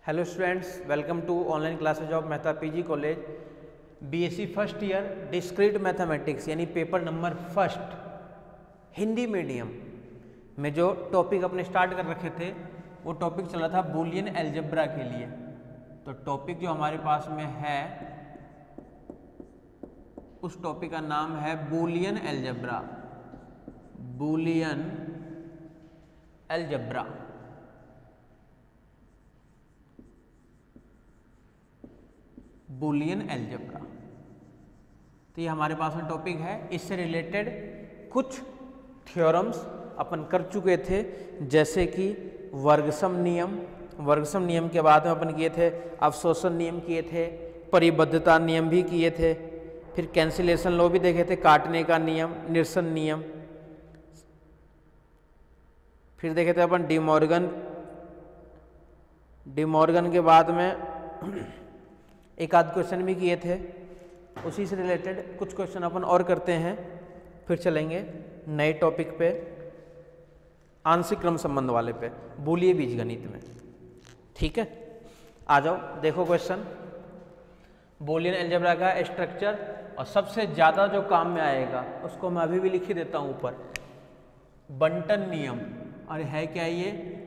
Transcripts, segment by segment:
Hello students, welcome to online classes of Mehta PG college. BSc first year discrete mathematics यानी paper number first Hindi medium में जो topic अपने start कर रखे थे वो टॉपिक चला था बूलियन अलजेब्रा के लिए। तो टॉपिक जो हमारे पास में है उस टॉपिक का नाम है Boolean algebra. Boolean algebra Boolean algebra, तो ये हमारे पास में टॉपिक है। इससे रिलेटेड कुछ थ्योरम्स अपन कर चुके थे, जैसे कि वर्गसम नियम के बाद में अपन किए थे अवशोषण नियम किए थे, परिबद्धता नियम भी किए थे, फिर कैंसिलेशन लॉ भी देखे थे, काटने का नियम, निरसन नियम, फिर देखे थे अपन डिमॉर्गन के बाद में एक आध क्वेश्चन भी किए थे। उसी से रिलेटेड कुछ क्वेश्चन अपन और करते हैं, फिर चलेंगे नए टॉपिक पे, आंशिक क्रम संबंध वाले पे, बूलियन बीजगणित में। ठीक है, आ जाओ देखो क्वेश्चन। बूलियन अलजेब्रा का स्ट्रक्चर और सबसे ज़्यादा जो काम में आएगा उसको मैं अभी भी लिख ही देता हूँ ऊपर, बंटन नियम। और है क्या ये?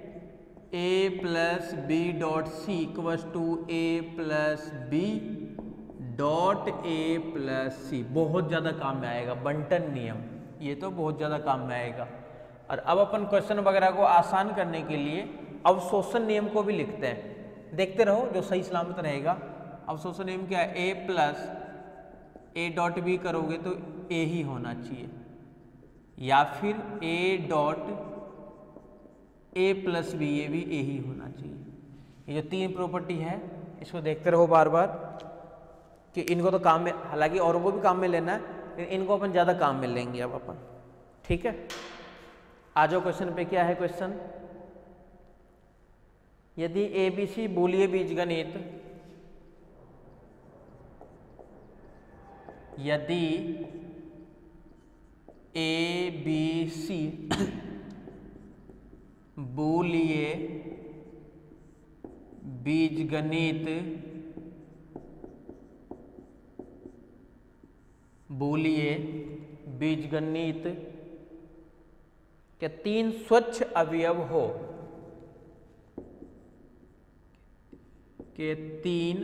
a plus B dot C equals to a plus B dot a plus C. बहुत ज़्यादा काम में आएगा बंटन नियम, ये तो बहुत ज़्यादा काम में आएगा। और अब अपन क्वेश्चन वगैरह को आसान करने के लिए अवशोषण नियम को भी लिखते हैं, देखते रहो जो सही सलामत रहेगा। अवशोषण नियम क्या है? a plus a dot B करोगे तो a ही होना चाहिए, या फिर a dot a plus B, ये भी a ही होना चाहिए। ये जो तीन प्रॉपर्टी है इसको देखते रहो बार बार कि इनको तो काम में, हालांकि और वो भी काम में लेना है, लेकिन इनको अपन ज़्यादा काम में लेंगे अब अपन। ठीक है, आ जाओ क्वेश्चन पे। क्या है क्वेश्चन? यदि ABC बूलियन बीजगणित, यदि ABC बूलियन बीजगणित के तीन स्वच्छ अवयव हो, के तीन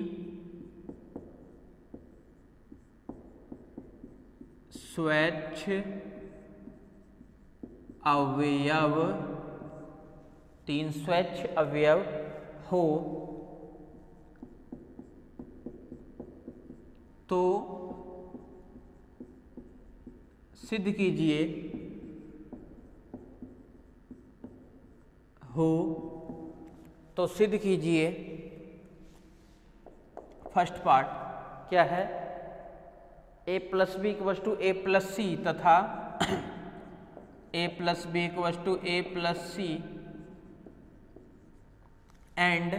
स्वच्छ अवयव, तीन स्वच्छ अवयव हो, तो सिद्ध कीजिए, तो सिद्ध कीजिए। फर्स्ट पार्ट क्या है? a plus B equals to a plus C तथा a plus B equals to a plus C and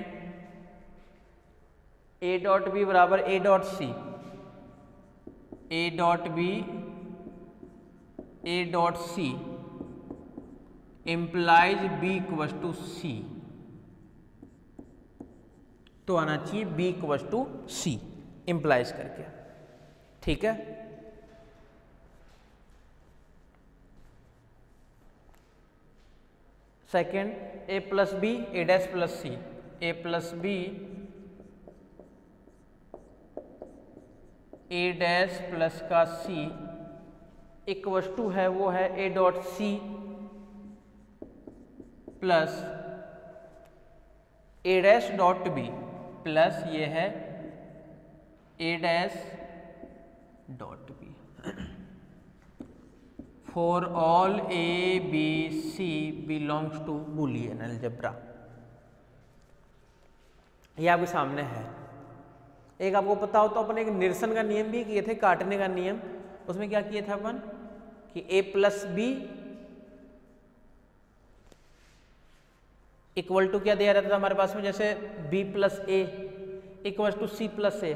a dot B बराबर a dot C, a dot B a dot C implies b equals to C. तो आना चाहिए b equals to C implies करके। ठीक है, second a plus B a dash plus C, a plus B a dash plus का c equals to है, वो है a dot C plus a dash dot B प्लस ये है a dash dot B. For all ABC belongs to Boolean algebra. ये आपके सामने है। एक आपको पता हो तो अपन एक निरसन का नियम भी किए थे, काटने का नियम। उसमें क्या किए थे अपन कि a plus B equal to क्या दिया रहता था हमारे पास में, जैसे b plus A equal to C plus A,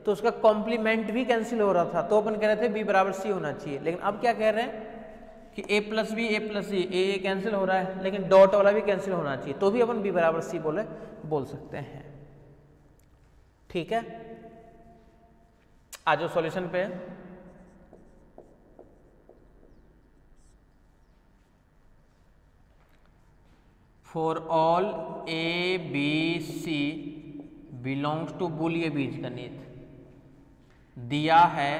तो उसका कॉम्प्लीमेंट भी कैंसिल हो रहा था, तो अपन कह रहे थे b बराबर c होना चाहिए। लेकिन अब क्या कह रहे हैं कि a plus B a plus C, A cancel हो रहा है, लेकिन डॉट वाला भी कैंसिल होना चाहिए, तो भी अपन b बराबर c बोल सकते हैं। ठीक है, आ जाओ सॉल्यूशन पे। For all A B C belongs to Boolean बीजगणित दिया है,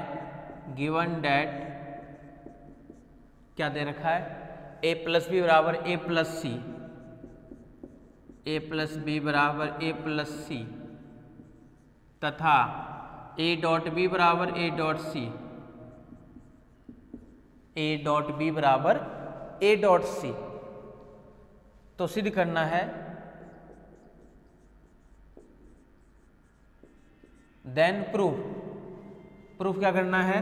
गिवन डेट क्या दे रखा है, ए प्लस बी बराबर A plus C, A plus B बराबर ए प्लस सी तथा ए डॉट बी बराबर A dot C, A dot B बराबर ए डॉट सी। तो सिद्ध करना है, देन प्रूफ क्या करना है,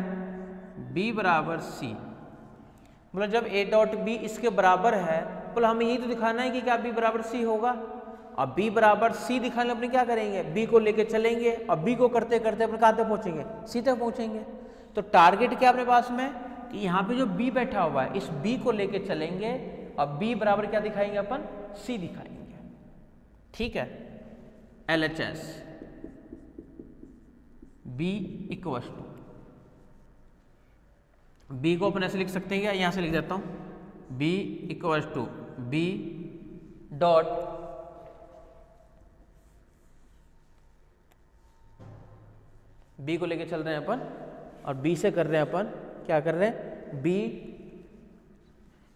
b बराबर c। मतलब जब a डॉट बी इसके बराबर है, बोले हमें यही तो दिखाना है कि क्या b बराबर c होगा। अब b बराबर c दिखाने अपने क्या करेंगे, b को लेके चलेंगे और b को करते करते अपने कहाँ तक पहुंचेंगे, c तक पहुंचेंगे। तो टारगेट क्या अपने पास में कि यहाँ पे जो b बैठा हुआ है इस b को लेके चलेंगे और b बराबर क्या दिखाएंगे अपन, c दिखाएंगे। ठीक है, LHS b equal to, b को अपन ऐसे लिख सकते हैं क्या, यहां से लिख देता हूं, b equal to b dot b को लेके चल रहे हैं अपन और b से कर रहे हैं अपन क्या कर रहे हैं, b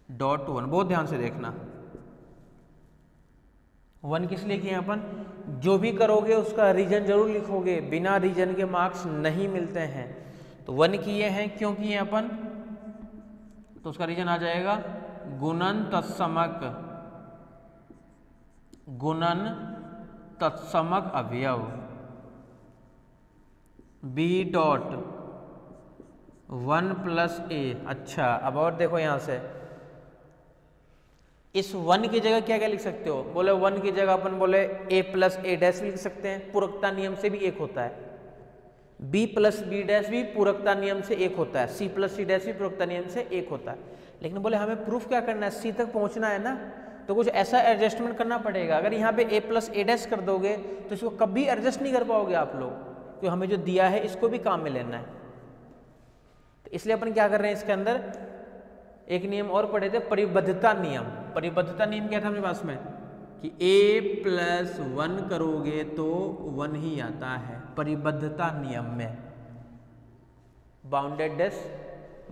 डॉट 1। बहुत ध्यान से देखना, 1 किस लिए किए अपन, जो भी करोगे उसका रीजन जरूर लिखोगे, बिना रीजन के मार्क्स नहीं मिलते हैं। तो 1 किए हैं, क्यों किए अपन, तो उसका रीजन आ जाएगा गुणन तत्समक अवयव b डॉट 1 प्लस a। अच्छा, अब और देखो यहां से इस 1 की जगह क्या क्या लिख सकते हो, बोले 1 की जगह अपन बोले a प्लस a डैश लिख सकते हैं, पूरकता नियम से भी एक होता है। b प्लस b डैश भी पूरकता नियम से एक होता है, c प्लस c डैश भी पूरकता नियम से एक होता है। लेकिन बोले हमें प्रूफ क्या करना है, c तक पहुंचना है ना, तो कुछ ऐसा एडजस्टमेंट करना पड़ेगा। अगर यहाँ पे a प्लस a डैश कर दोगे तो इसको कभी एडजस्ट नहीं कर पाओगे आप लोग, क्योंकि हमें जो दिया है इसको भी काम में लेना है। तो इसलिए अपन क्या कर रहे हैं, इसके अंदर एक नियम और पढ़े थे, परिबद्धता नियम। परिबद्धता नियम क्या था अपने पास में कि a प्लस 1 करोगे तो 1 ही आता है परिबद्धता नियम में।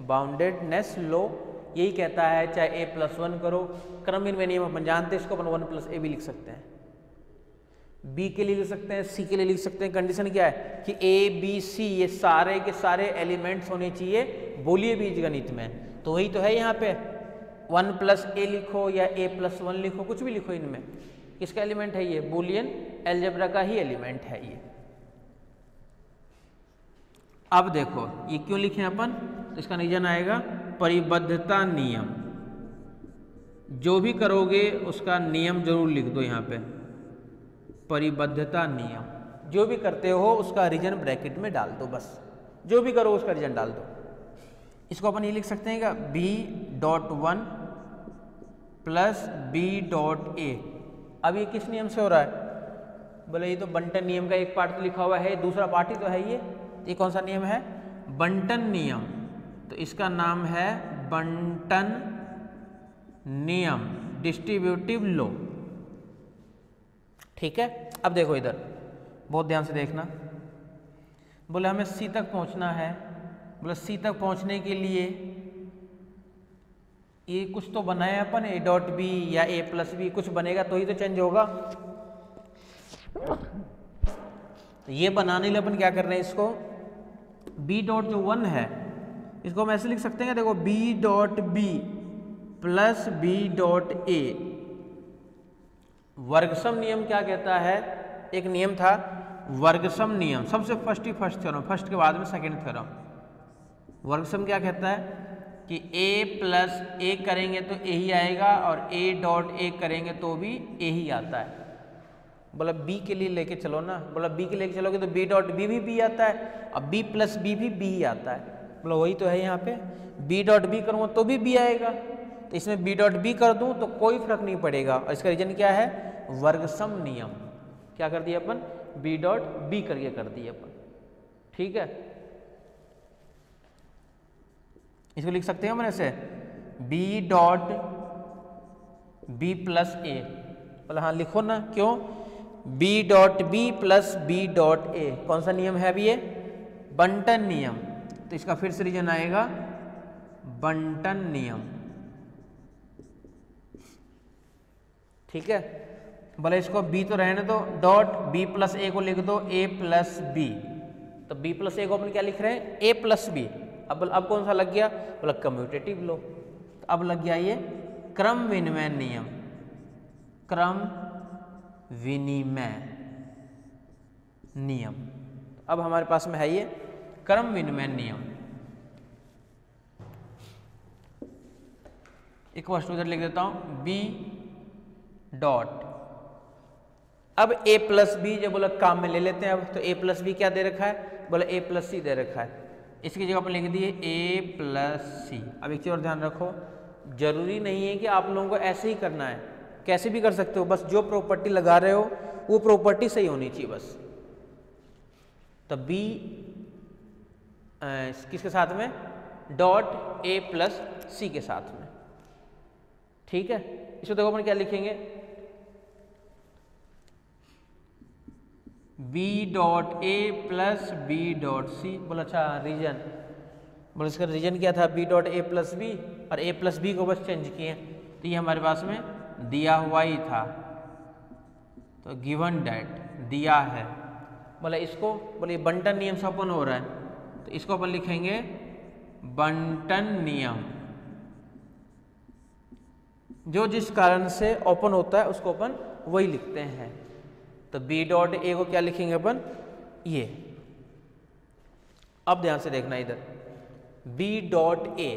बाउंडेडनेस लॉ यही कहता है, चाहे a प्लस 1 करो, क्रमनिर्णय नियम अपन जानते हैं, इसको अपन 1 प्लस a भी लिख सकते हैं, b के लिए लिख सकते हैं, c के लिए लिख सकते हैं। कंडीशन क्या है कि a b c ये सारे के सारे एलिमेंट्स होने चाहिए बूलियन बीजगणित में। तो वही तो है, यहाँ पे 1 प्लस a लिखो या a प्लस 1 लिखो, कुछ भी लिखो, इनमें किसका एलिमेंट है, ये बूलियन अलजेब्रा का ही एलिमेंट है ये। अब देखो ये क्यों लिखे अपन, तो इसका रीजन आएगा परिबद्धता नियम। जो भी करोगे उसका नियम जरूर लिख दो यहाँ पे, परिबद्धता नियम। जो भी करते हो उसका रीजन ब्रैकेट में डाल दो, बस जो भी करो उसका रीजन डाल दो। इसको अपन ये लिख सकते हैं क्या, b dot 1 plus b dot a। अब ये किस नियम से हो रहा है, बोले ये तो बंटन नियम का एक पार्ट तो लिखा हुआ है, दूसरा पार्ट ही तो है ये कौन सा नियम है, बंटन नियम। तो इसका नाम है बंटन नियम, डिस्ट्रीब्यूटिव लॉ। ठीक है, अब देखो इधर बहुत ध्यान से देखना, बोले हमें c तक पहुंचना है, बोले c तक पहुंचने के लिए ये कुछ तो बनाया अपन, a डॉट बी या a प्लस बी कुछ बनेगा तो ही तो चेंज होगा। तो ये बनाने के लिए अपन क्या कर रहे हैं, इसको b डॉट जो 1 है इसको हम ऐसे लिख सकते हैं, देखो b dot b plus b dot a। वर्गसम नियम क्या कहता है, एक नियम था वर्गसम नियम, सबसे फर्स्ट थ्योरम, फर्स्ट के बाद में सेकंड थ्योरम। वर्गसम क्या कहता है कि a प्लस a करेंगे तो a ही आएगा और a डॉट a करेंगे तो भी a ही आता है। बोला b के लिए लेके चलो ना, बोला b के लेके चलोगे तो b डॉट b भी b आता है और b प्लस b भी b ही आता है। बोला वही तो है, यहाँ पे b डॉट b करूँगा तो भी b आएगा, तो इसमें b डॉट b कर दूँ तो कोई फर्क नहीं पड़ेगा। और इसका रीजन क्या है, वर्गसम नियम। क्या कर दिया अपन, बी डॉट बी करके कर दिए अपन। ठीक है, इसको लिख सकते हैं अपन ऐसे b dot B plus a. बोला हाँ लिखो ना, क्यों? B dot B plus B dot a कौन सा नियम है अभी? ये बंटन नियम। तो इसका फिर से रीजन आएगा बंटन नियम। ठीक है, बोले इसको बी तो रहने दो, डॉट बी प्लस ए को लिख दो ए प्लस बी। तो बी प्लस ए को अपन क्या लिख रहे हैं? ए प्लस बी। अब कौन सा लग गया? बोला कम्यूटेटिव लो। तो अब लग गया ये क्रम विनिमय नियम। क्रम विनिमय नियम। अब हमारे पास में है ये क्रम विनिमय नियम। एक वस्तु इधर लिख देता हूं बी डॉट, अब ए प्लस बी जब बोला काम में ले लेते हैं। अब तो ए प्लस बी क्या दे रखा है? बोला ए प्लस सी दे रखा है। इसकी जगह पर लिख दिए ए प्लस सी। अब एक चीज और ध्यान रखो, जरूरी नहीं है कि आप लोगों को ऐसे ही करना है, कैसे भी कर सकते हो, बस जो प्रॉपर्टी लगा रहे हो वो प्रॉपर्टी सही होनी चाहिए बस। तो बी किसके साथ में? डॉट ए प्लस सी के साथ में। ठीक है, इसको देखो अपन क्या लिखेंगे? बी डॉट ए प्लस बी डॉट सी। बोला अच्छा रीजन, बोले इसका रीजन क्या था? बी डॉट ए प्लस बी, और ए प्लस बी को बस चेंज किए। तो ये हमारे पास में दिया हुआ ही था, तो गिवन डेट दिया है। बोले इसको, बोले बंटन नियम से ओपन हो रहा है, तो इसको अपन लिखेंगे बंटन नियम। जो जिस कारण से ओपन होता है उसको अपन वही लिखते हैं। तो बी डॉट ए को क्या लिखेंगे अपन? ये। अब ध्यान से देखना इधर, बी डॉट ए,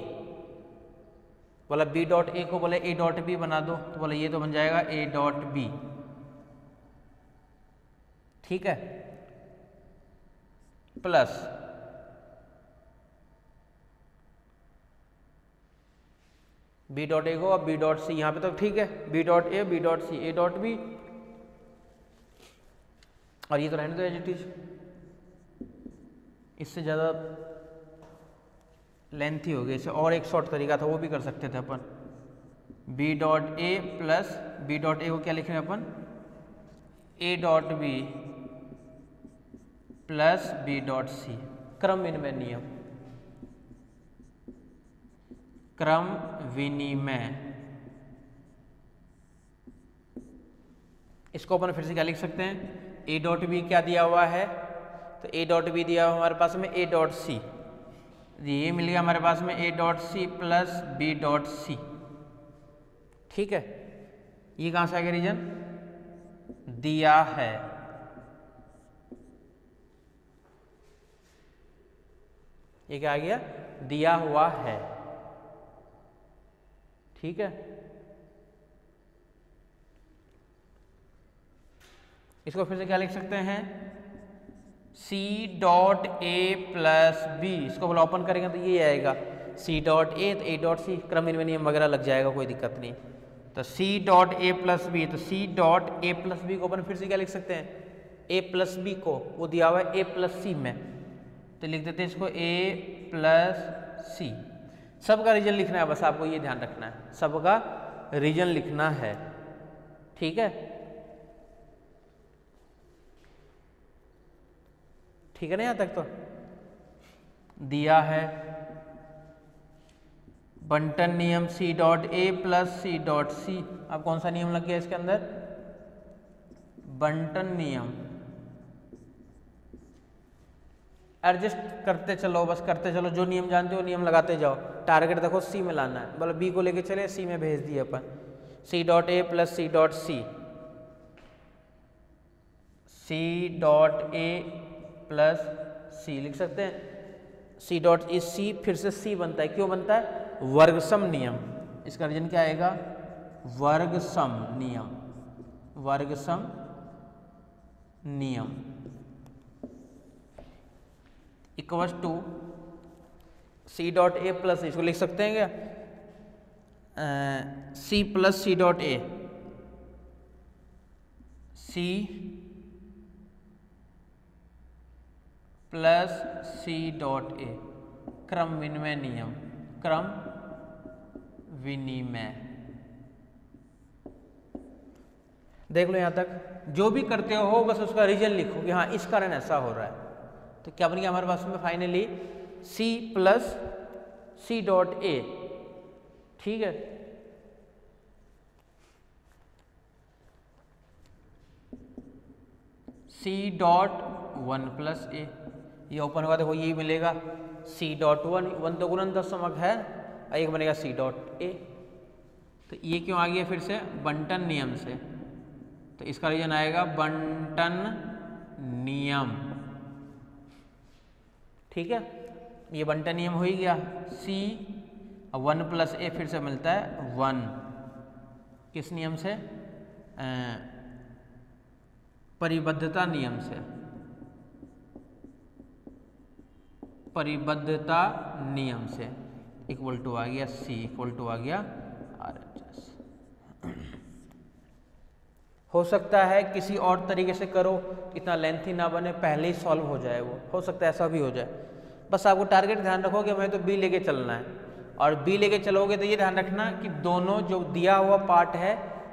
बोला बी डॉट ए को बोले ए डॉट बी बना दो, तो बोला ये तो बन जाएगा ए डॉट बी। ठीक है, प्लस बी डॉट ए को अब बी डॉट सी, यहां पे तो ठीक है b dot a b dot C A dot b, और ये तो रहने दो एज इट इज। इससे ज़्यादा लेंथी हो गई, इसे और एक शॉर्ट तरीका था वो भी कर सकते थे अपन। बी डॉट ए प्लस बी डॉट ए को क्या लिख रहे हैं अपन? A dot B plus B dot C. क्रम विनिमय नियम, क्रम विनिमय। इसको अपन फिर से क्या लिख सकते हैं? ए डॉट बी क्या दिया हुआ है? तो ए डॉट बी दिया हुआ हमारे पास में ए डॉट सी, ये मिल गया हमारे पास में a dot C plus B dot c. ठीक है, ये कहां से आ गया रीजन? दिया है। ये क्या आ गया? दिया हुआ है। ठीक है, इसको फिर से क्या लिख सकते हैं? सी डॉट ए प्लस बी। इसको बोला ओपन करेंगे तो ये आएगा सी डॉट ए, तो ए डॉट सी, क्रम विनिमय नियम वगैरह लग जाएगा, कोई दिक्कत नहीं। तो सी डॉट ए प्लस बी, तो सी डॉट ए प्लस बी को अपन फिर से क्या लिख सकते हैं? ए प्लस बी को वो दिया हुआ है ए प्लस सी में, तो लिख देते हैं इसको ए प्लस सी। सबका रीजन लिखना है, बस आपको ये ध्यान रखना है, सबका रीजन लिखना है। ठीक है, ठीक है ना? यहां तक तो दिया है। बंटन नियम सी डॉट ए प्लस सी डॉट सी। अब कौन सा नियम लग गया इसके अंदर? बंटन नियम। एडजस्ट करते चलो, बस करते चलो, जो नियम जानते हो नियम लगाते जाओ। टारगेट देखो सी में लाना है, मतलब बी को लेके चले सी में भेज दिए अपन। सी डॉट ए प्लस सी डॉट सी, सी डॉट ए प्लस सी लिख सकते हैं। सी डॉट ए सी फिर से सी बनता है, क्यों बनता है? वर्गसम नियम। इसका रीजन क्या आएगा? वर्गसम नियम। वर्गसम नियम equals to c dot A plus, इसको लिख सकते हैं क्या? C plus C dot a, c plus C dot a, क्रम विनिमय नियम, क्रम विनिमय। देख लो यहाँ तक, जो भी करते हो बस उसका रीजन लिखो कि हाँ इस कारण ऐसा हो रहा है। तो क्या बन गया हमारे पास में finally c plus C dot a, ठीक है। C dot one plus a, ये ओपन होगा, देखो यही मिलेगा सी डॉट वन, वन तो गुणनतत्समक है, एक बनेगा सी डॉट ए। तो ये क्यों आ गया फिर से, बंटन नियम से, तो इसका रीजन आएगा बंटन नियम, ठीक है। ये बंटन नियम हो ही गया, सी वन प्लस ए फिर से मिलता है वन, किस नियम से, परिबद्धता नियम से, परिबद्धता नियम से, इक्वल टू आ गया सी, इक्वल टू आ गया RHS। हो सकता है किसी और तरीके से करो, इतना लेंथी ना बने, पहले ही सॉल्व हो जाए, वो हो सकता है ऐसा भी हो जाए। बस आपको टारगेट ध्यान रखो कि हमें तो बी लेके चलना है, और बी लेके चलोगे तो ये ध्यान रखना कि दोनों जो दिया हुआ पार्ट है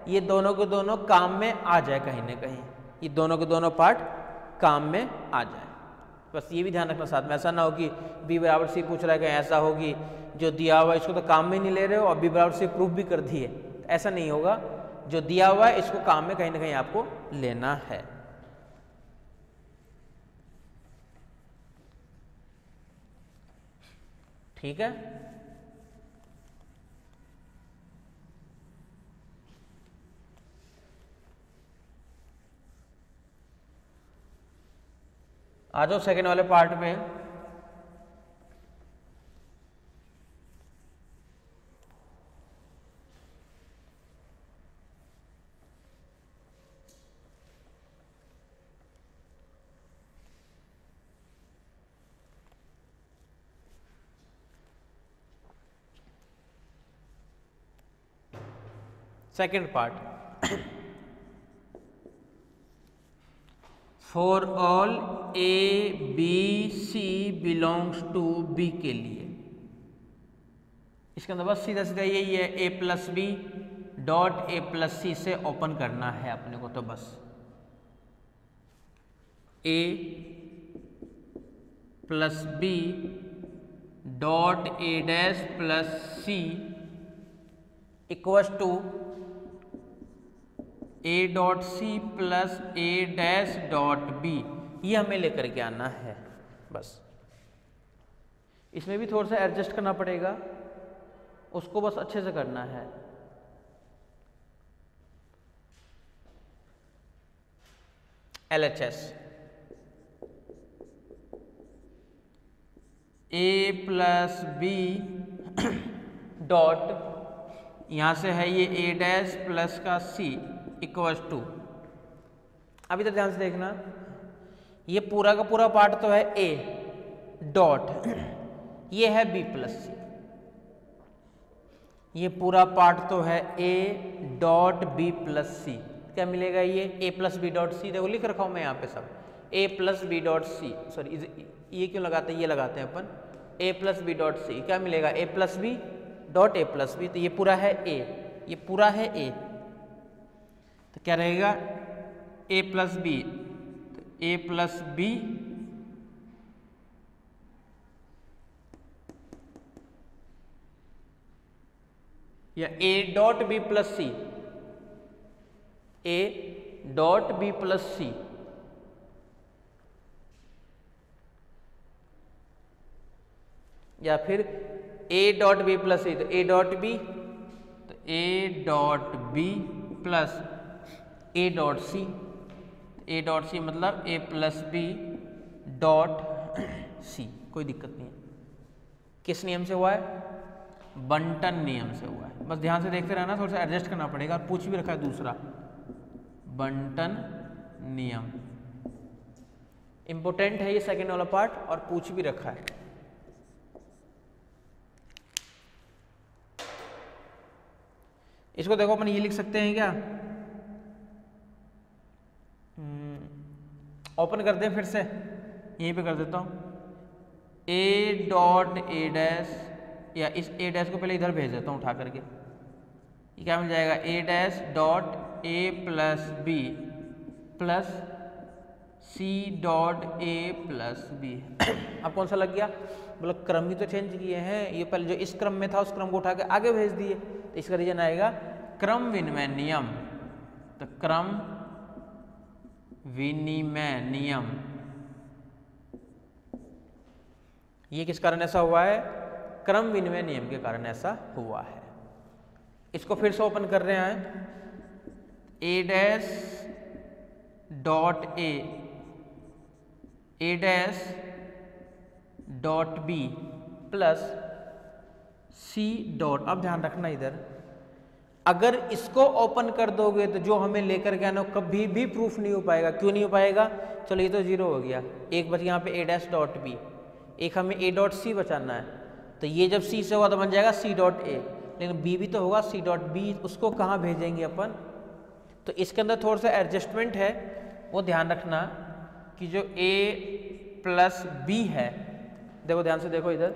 ये दोनों के दोनों काम में आ जाए, कहीं ना कहीं ये दोनों के दोनों पार्ट काम में आ जाए। बस ये भी ध्यान रखना साथ में, ऐसा ना हो कि बी बराबर सी पूछ रहा है, कहीं ऐसा हो कि जो दिया हुआ है इसको तो काम में नहीं ले रहे हो और बी बराबर सी प्रूफ भी कर दिए, ऐसा नहीं होगा। जो दिया हुआ है इसको काम में कहीं ना कहीं आपको लेना है। ठीक है, आ जाओ सेकेंड वाले पार्ट में। Second part, for all A B C belongs to B के लिए, इसके अंदर बस सीधा सीधा यही है, A plus B dot A plus C से ओपन करना है अपने को। तो बस A plus B dot A dash plus C equals to A dot C plus A dash dot B, ये हमें लेकर के आना है। बस इसमें भी थोड़ा सा एडजस्ट करना पड़ेगा, उसको बस अच्छे से करना है। LHS ए प्लस बी डॉट, यहां से है ये ए डैश प्लस का सी इक्वल्स टू, अभी तक ध्यान से देखना, ये पूरा का पूरा पार्ट तो है ए डॉट, ये है बी प्लस सी, ये पूरा पार्ट तो है A dot B plus C. क्या मिलेगा, ये A plus B dot C, देखो लिख रखा हूं मैं यहाँ पे सब, A plus B dot C, sorry ये क्यों लगाते हैं, ये लगाते हैं अपन, A plus B dot C, क्या मिलेगा A plus B dot A plus B, तो ये पूरा है ए, ये पूरा है ए, तो क्या रहेगा ए प्लस बी, तो ए प्लस बी या A dot B plus C, A dot B plus C, या फिर A dot B plus C, तो ए डॉट बी, तो A dot B plus A dot C, A dot C मतलब A plus B dot C, कोई दिक्कत नहीं है। किस नियम से हुआ है, बंटन नियम से हुआ है। बस ध्यान से देखते रहना, थोड़ा सा एडजस्ट करना पड़ेगा। और पूछ भी रखा है दूसरा, बंटन नियम इंपोर्टेंट है ये सेकेंड वाला पार्ट, और पूछ भी रखा है। इसको देखो अपन ये लिख सकते हैं क्या, ओपन करते हैं फिर से, यहीं पे कर देता हूँ ए डॉट ए डैश, या इस ए डैश को पहले इधर भेज देता हूँ उठा करके। ये क्या मिल जाएगा, A dash dot A plus B plus C dot A plus B. अब कौन सा लग गया, मतलब क्रम भी तो चेंज किए हैं, ये पहले जो इस क्रम में था उस क्रम को उठा के आगे भेज दिए, तो इसका रीजन आएगा क्रम विनिमय नियम। तो क्रम विनिमय नियम, ये किस कारण ऐसा हुआ है, क्रम विनिमय नियम के कारण ऐसा हुआ है। इसको फिर से ओपन कर रहे हैं, A dash dot A dash dot B plus C dot. अब ध्यान रखना इधर, अगर इसको ओपन कर दोगे तो जो हमें लेकर के आना कभी भी प्रूफ नहीं हो पाएगा। क्यों नहीं हो पाएगा, चलो ये तो जीरो हो गया, एक बच यहाँ पे ए डैश डॉट बी, एक हमें ए डॉट सी बचाना है, तो ये जब सी से हुआ तो बन जाएगा सी डॉट ए, लेकिन बी भी तो होगा सी डॉट बी, उसको कहाँ भेजेंगे अपन। तो इसके अंदर थोड़ा सा एडजस्टमेंट है, वो ध्यान रखना कि जो ए प्लस बी है, देखो ध्यान से देखो इधर,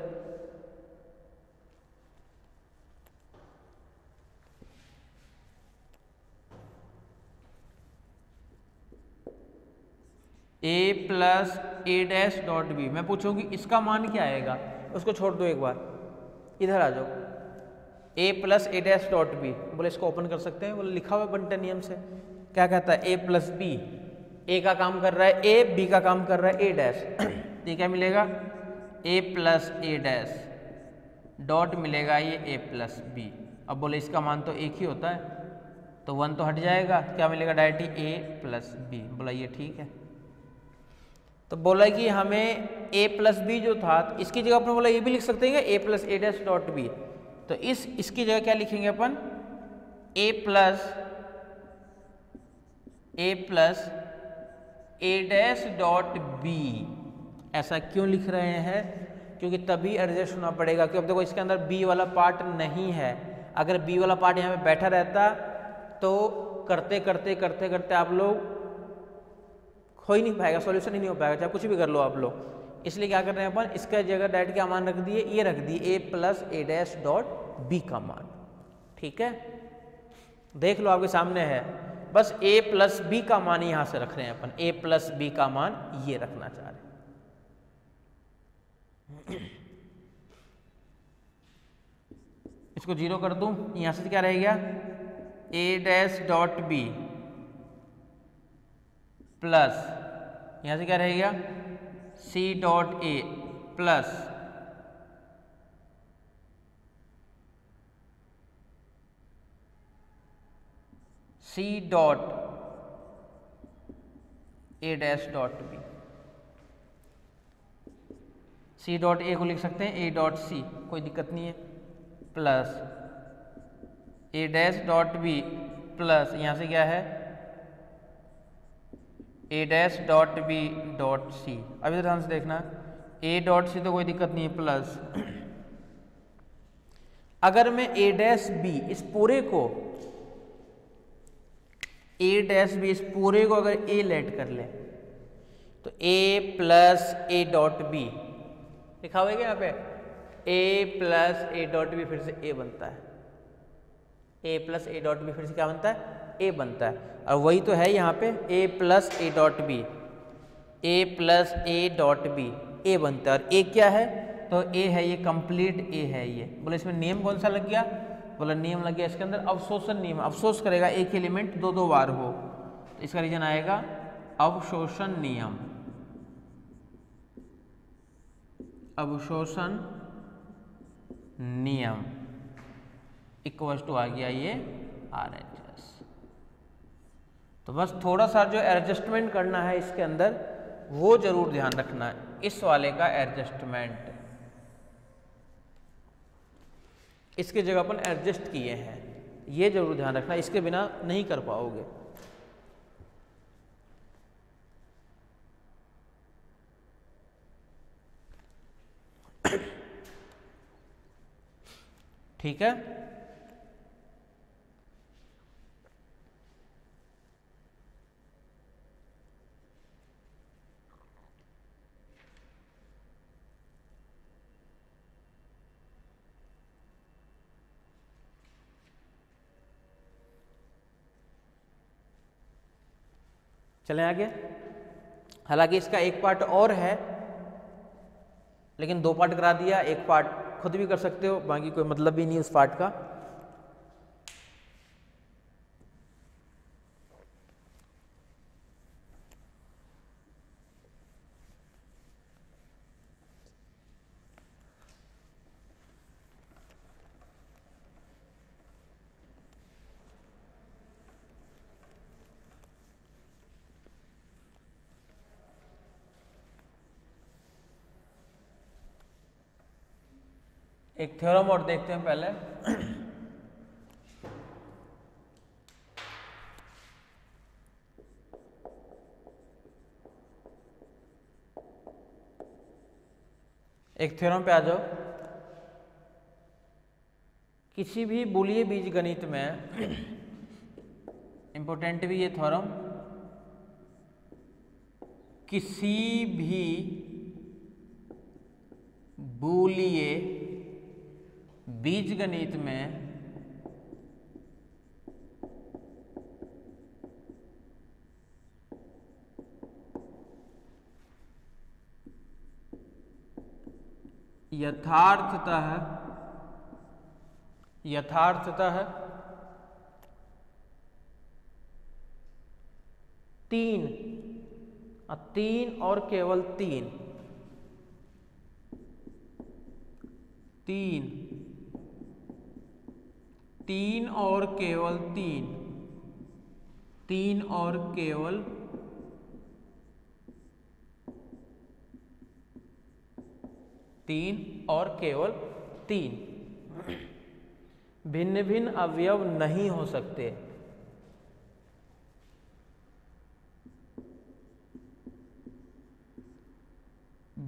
ए प्लस ए डैश डॉट बी, मैं पूछूंगी इसका मान क्या आएगा, उसको छोड़ दो एक बार, इधर आ जाओ, ए प्लस ए डैश डॉट बी, बोले इसको ओपन कर सकते हैं, बोले लिखा हुआ बंटन नियम से क्या कहता है, ए प्लस बी, ए का काम कर रहा है ए, बी का काम कर रहा है ए डैश, तो क्या मिलेगा, A plus A dash dot मिलेगा ये ए प्लस बी। अब बोले इसका मान तो एक ही होता है, तो 1 तो हट जाएगा, क्या मिलेगा डायरेक्टली ए प्लस बी, बोला ये ठीक है। तो बोला कि हमें ए प्लस बी जो था, इसकी जगह अपन बोला ये भी लिख सकते हैं ए प्लस ए डैश डॉट बी, तो इसकी जगह क्या लिखेंगे अपन, A plus A dash dot B. ऐसा क्यों लिख रहे हैं, क्योंकि तभी एडजस्ट होना पड़ेगा, क्योंकि अब देखो इसके अंदर बी वाला पार्ट नहीं है, अगर बी वाला पार्ट यहाँ पे बैठा रहता तो करते करते करते करते आप लोग हो ही नहीं पाएगा, सॉल्यूशन ही नहीं हो पाएगा, चाहे कुछ भी कर लो आप लोग। इसलिए क्या कर रहे हैं अपन, इसका जगह डायरेक्ट क्या मान रख दिए, ये रख दिए ए प्लस ए डैश डॉट बी का मान। ठीक है, देख लो आपके सामने है, बस ए प्लस बी का मान यहां से रख रहे हैं अपन, ए प्लस बी का मान ये रखना चाह रहे हैं। इसको जीरो कर दूं, यहां से क्या रह गया, a dash dot B plus यहां से क्या रहेगा, सी डॉट ए प्लस सी डॉट ए dash dot b. C dot ए को लिख सकते हैं ए डॉट सी, कोई दिक्कत नहीं है, प्लस ए डैश डॉट बी प्लस यहां से क्या है, A dash dot B dot C. अभी ध्यान से देखना, ए डॉट सी तो कोई दिक्कत नहीं है, प्लस अगर मैं ए डैश बी इस पूरे को, ए डैश बी इस पूरे को अगर ए लेट कर ले तो ए प्लस ए डॉट बी लिखा हुआ है यहाँ पे, A plus A dot B फिर से ए बनता है, A plus A dot B फिर से क्या बनता है, ए बनता है। और वही तो है यहाँ पे, A plus A dot B, A plus A dot B A बनता है, और ए क्या है, तो ए है ये, कंप्लीट ए है ये। बोले इसमें नियम कौन सा लग गया, बोला नियम लग गया इसके अंदर अवशोषण नियम। अवशोष करेगा एक एलिमेंट दो बार हो, तो इसका रीजन आएगा अवशोषण नियम। अवशोषण नियम इक्वल टू आ गया ये RHS। तो बस थोड़ा सा जो एडजस्टमेंट करना है इसके अंदर वो जरूर ध्यान रखना है, इस वाले का एडजस्टमेंट, इसके जगह अपन एडजस्ट किए हैं, ये जरूर ध्यान रखना, इसके बिना नहीं कर पाओगे। ठीक है, चलें आगे। हालांकि इसका एक पार्ट और है, लेकिन 2 पार्ट करा दिया, एक पार्ट खुद भी कर सकते हो, बाकी कोई मतलब भी नहीं उस पार्ट का। एक थ्योरम और देखते हैं पहले। एक थ्योरम पे आ जाओ। किसी भी बूलिये बीजगणित में इंपॉर्टेंट भी ये थ्योरम, किसी भी बूलिये बीजगणित में यथार्थतः 3 और केवल 3 और केवल 3 और केवल 3 भिन्न भिन्न अवयव नहीं हो सकते।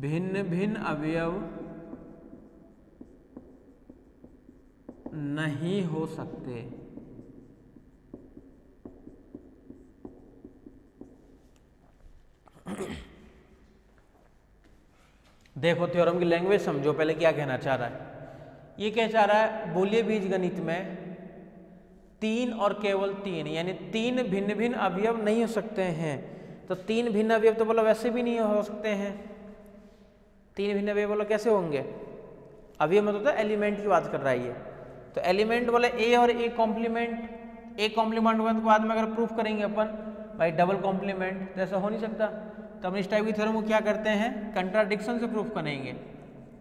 भिन्न भिन्न अवयव नहीं हो सकते। देखो थ्योरम की लैंग्वेज समझो पहले, क्या कहना चाह रहा है। ये क्या चाह रहा है, बूलिये बीजगणित में 3 और केवल 3 यानी 3 भिन्न भिन्न अवयव नहीं हो सकते हैं। तो 3 भिन्न अवयव तो बोलो वैसे भी नहीं हो सकते हैं। 3 भिन्न अवयव बोलो कैसे होंगे, अवयव मतलब तो एलिमेंट की बात कर रहा है ये। तो एलिमेंट बोले ए और ए कॉम्प्लीमेंट, ए कॉम्प्लीमेंट के बाद में अगर प्रूफ करेंगे अपन भाई डबल कॉम्प्लीमेंट, तो ऐसा हो नहीं सकता। तो हम इस टाइप की थ्योरम को क्या करते हैं, कंट्राडिक्शन से प्रूफ करेंगे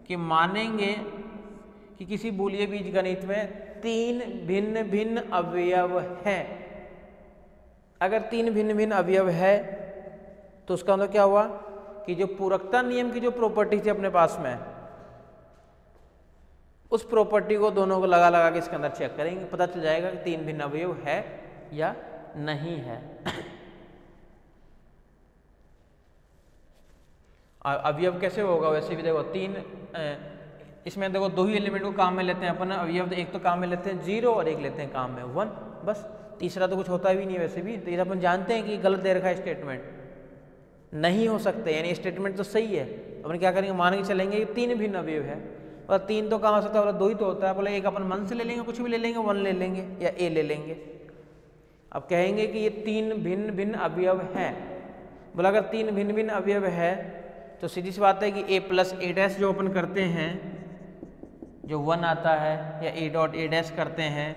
कि मानेंगे कि किसी बूलिये बीजगणित में 3 भिन्न भिन्न अवयव हैं। अगर 3 भिन्न भिन्न अवयव है तो उसका मतलब क्या हुआ कि जो पूरकता नियम की जो प्रॉपर्टी थी अपने पास में, उस प्रॉपर्टी को दोनों को लगा लगा के इसके अंदर चेक करेंगे, पता चल जाएगा कि 3 भिन्न अवयव है या नहीं है। अवयव कैसे होगा, वैसे भी देखो 3 इसमें देखो 2 ही एलिमेंट को काम में लेते हैं अपन अवयव। एक तो काम में लेते हैं 0 और एक लेते हैं काम में 1, बस। तीसरा तो कुछ होता भी नहीं है वैसे भी। तो ये अपन जानते हैं कि गलत दे रखा है स्टेटमेंट, नहीं हो सकते, यानी स्टेटमेंट तो सही है। अपन क्या करेंगे, मान के चलेंगे कि 3 भिन्न अवयव है। और 3 तो कहाँ हो सकता है, बोला 2 ही तो होता है। बोले एक अपन मन से ले लेंगे, कुछ भी ले लेंगे, 1 ले लेंगे या ए ले लेंगे। अब कहेंगे कि ये 3 भिन्न भिन्न अवयव हैं। बोला अगर 3 भिन्न भिन्न अवयव है तो सीधी सी बात है कि a प्लस ए डैश जो अपन करते हैं, जो 1 आता है, या a डॉट ए डैश करते हैं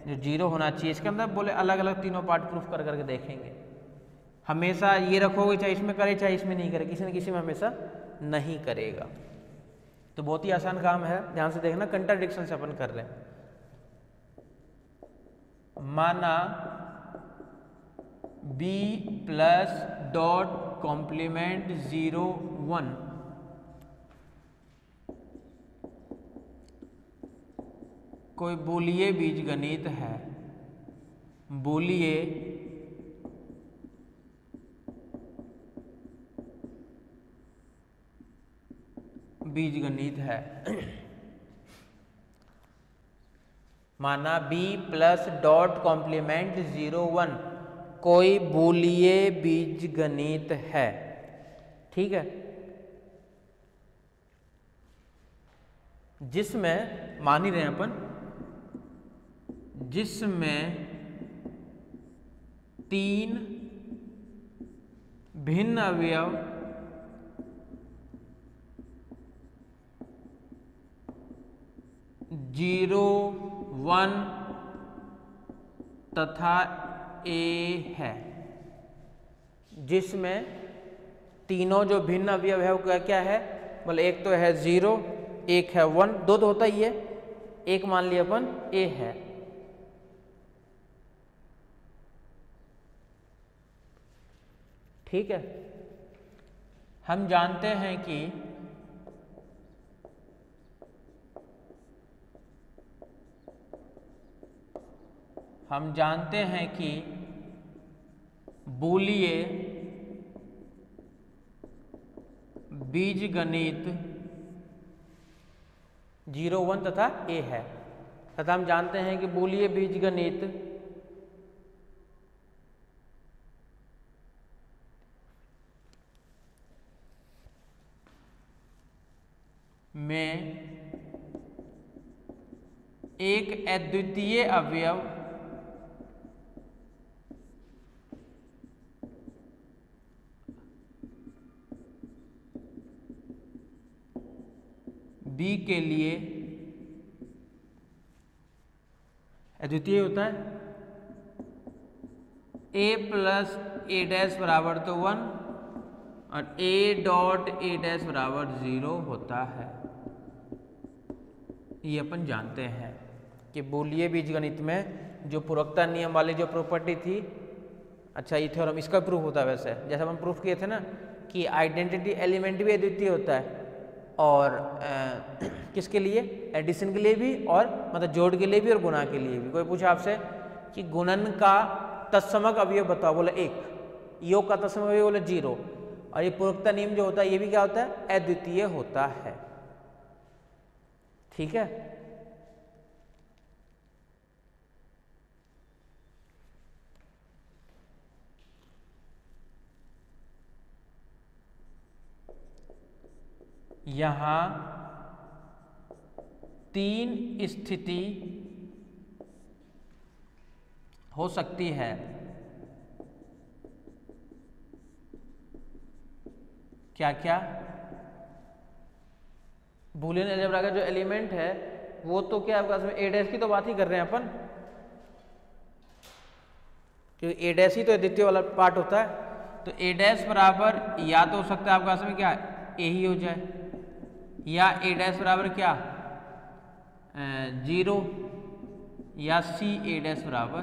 जो 0 होना चाहिए, इसके अंदर बोले अलग अलग तीनों पार्ट प्रूफ कर करके देखेंगे। हमेशा ये रखोगे चाहे इसमें करे चाहे इसमें नहीं करे, किसी न किसी में हमेशा नहीं करेगा। तो बहुत ही आसान काम है, ध्यान से देखना, कंट्राडिक्शन से अपन कर रहे हैं। माना b प्लस डॉट कॉम्प्लीमेंट 0 1 कोई बूलिये बीजगणित है, बूलिये बीजगणित है। माना b प्लस डॉट कॉम्प्लीमेंट 0 1 कोई बूलिये बीजगणित है, ठीक है, जिसमें मान ही रहे हैं अपन, जिसमें 3 भिन्न अवयव जीरो, वन तथा ए है, जिसमें तीनों जो भिन्न अवयव है वो क्या क्या है, बोले एक तो है 0, एक है 1, दो तो होता ही है, एक मान लिया अपन ए है। ठीक है, हम जानते हैं कि बूलिये बीजगणित 0, 1 तथा ए है, तथा हम जानते हैं कि बूलिये बीजगणित में एक अद्वितीय अवयव बी के लिए अद्वितीय होता है, a प्लस ए डैश बराबर तो 1 और a डॉट ए डैश बराबर 0 होता है। ये अपन जानते हैं कि बूलिये बीजगणित में जो पूरकता नियम वाली जो प्रॉपर्टी थी, अच्छा ये थ्योरम इसका प्रूफ होता है। वैसे जैसे हम प्रूफ किए थे ना कि आइडेंटिटी एलिमेंट भी अद्वितीय होता है, और किसके लिए, एडिशन के लिए भी, और मतलब जोड़ के लिए भी और गुणा के लिए भी। कोई पूछा आपसे कि गुणन का तत्समक अवयव बताओ, बोले 1, योग का तत्समक अवयव बोले 0, और ये पूरकता नियम जो होता है ये भी क्या होता है, अद्वितीय होता है। ठीक है, यहां 3 स्थिति हो सकती है। क्या क्या, बूलियन अलजेब्रा का जो एलिमेंट है वो तो क्या आपका ए डैश की तो बात ही कर रहे हैं अपन, क्योंकि ए डैश ही तो अद्वितीय वाला पार्ट होता है। तो ए डैश बराबर या तो हो सकता है आपका में क्या ए ही हो जाए, या ए डैश बराबर क्या 0, या सी ए डैश बराबर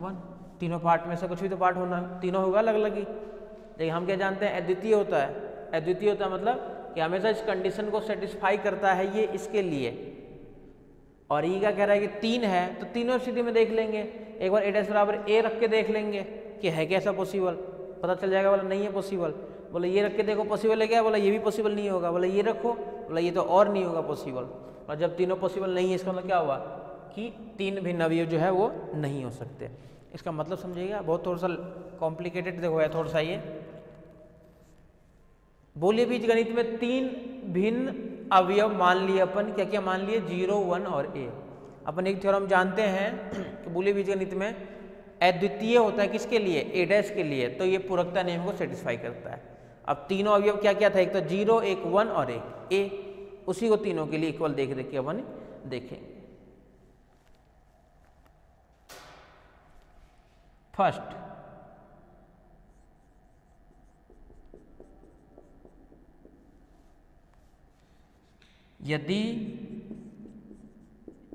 1। तीनों पार्ट में से कुछ भी तो पार्ट होना, तीनों होगा अलग अलग ही। लेकिन हम क्या जानते हैं, अद्वितीय होता है। अद्वितीय होता है मतलब कि हमेशा इस कंडीशन को सेटिस्फाई करता है ये इसके लिए। और ये क्या कह रहा है कि 3 है तो तीनों स्थिति में देख लेंगे, एक बार ए डैश बराबर ए रख के देख लेंगे कि है कैसा पॉसिबल, पता चल जाएगा। बोला नहीं है पॉसिबल, बोले ये रख के देखो पॉसिबल है क्या, बोला ये भी पॉसिबल नहीं होगा, बोला ये रखो, बोला ये तो और नहीं होगा पॉसिबल। और जब तीनों पॉसिबल नहीं है इसका मतलब क्या हुआ कि 3 भिन्न अवयव जो है वो नहीं हो सकते। इसका मतलब समझिएगा, बहुत थोड़ा सा कॉम्प्लिकेटेड देखो है थोड़ा सा ये। बूलिये बीजगणित में 3 भिन्न अवयव मान लिए अपन, क्या क्या मान लिए, 0, 1 और a। अपन एक थ्योरम जानते हैं कि बूलिये बीजगणित में अद्वितीय होता है किसके लिए, ए डैश के लिए, तो ये पूरकता नियम को सेटिस्फाई करता है। अब तीनों अवयव क्या क्या था, एक तो 0, एक 1 और एक a, उसी को तीनों के लिए इक्वल देख देख के अपन देखेंगे। फर्स्ट, यदि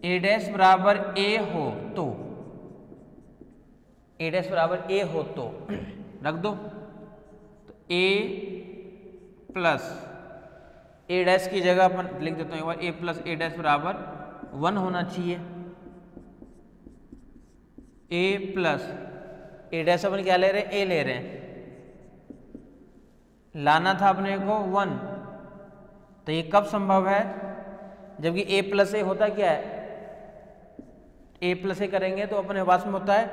ए डैश बराबर ए हो तो, ए डैश बराबर ए हो तो रख दो, तो ए प्लस ए डैश की जगह अपन लिख देता हूं एक बार, ए प्लस ए डैश बराबर 1 होना चाहिए। ए प्लस ए डैश अपन क्या ले रहे हैं, ए ले रहे हैं, लाना था अपने को 1, तो ये कब संभव है, जबकि a प्लस ए होता क्या है, a प्लस ए करेंगे तो अपने पास में होता है